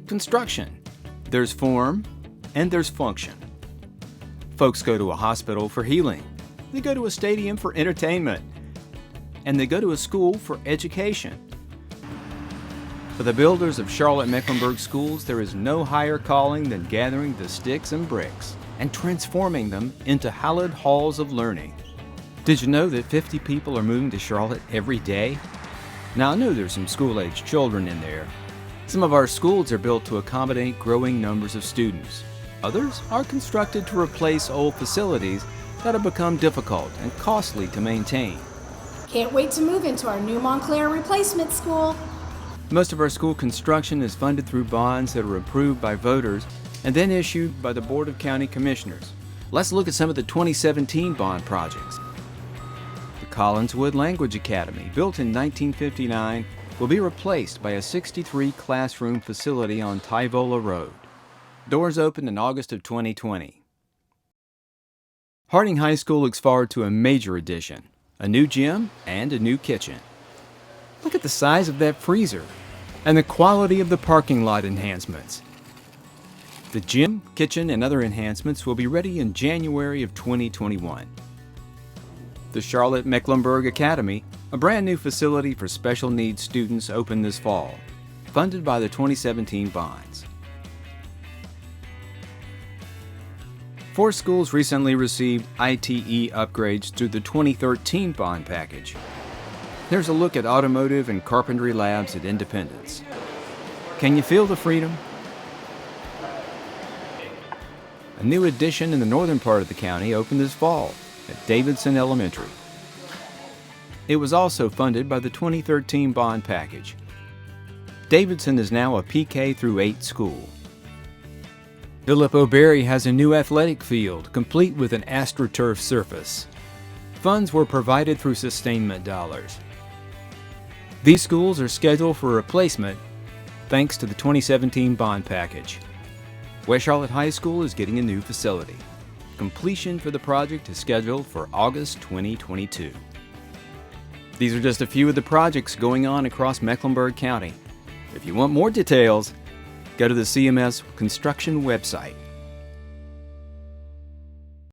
construction. There's form and there's function. Folks go to a hospital for healing. They go to a stadium for entertainment. And they go to a school for education. For the builders of Charlotte-Mecklenburg schools, there is no higher calling than gathering the sticks and bricks and transforming them into hallowed halls of learning. Did you know that 50 people are moving to Charlotte every day? Now I know there's some school-aged children in there. Some of our schools are built to accommodate growing numbers of students. Others are constructed to replace old facilities that have become difficult and costly to maintain. Can't wait to move into our new Montclair replacement school. Most of our school construction is funded through bonds that are approved by voters and then issued by the Board of County Commissioners. Let's look at some of the 2017 bond projects. The Collinswood Language Academy, built in 1959, will be replaced by a 63-classroom facility on Tyvola Road. Doors opened in August of 2020. Harding High School looks forward to a major addition, a new gym and a new kitchen. Look at the size of that freezer and the quality of the parking lot enhancements. The gym, kitchen, and other enhancements will be ready in January of 2021. The Charlotte-Mecklenburg Academy, a brand new facility for special needs students, opened this fall, funded by the 2017 bonds. 4 schools recently received ITE upgrades through the 2013 bond package. Here's a look at automotive and carpentry labs at Independence. Can you feel the freedom? A new addition in the northern part of the county opened this fall at Davidson Elementary. It was also funded by the 2013 bond package. Davidson is now a PK through 8 school. Philip O'Berry has a new athletic field, complete with an AstroTurf surface. Funds were provided through sustainment dollars. These schools are scheduled for replacement thanks to the 2017 bond package. West Charlotte High School is getting a new facility. Completion for the project is scheduled for August 2022. These are just a few of the projects going on across Mecklenburg County. If you want more details, go to the CMS construction website.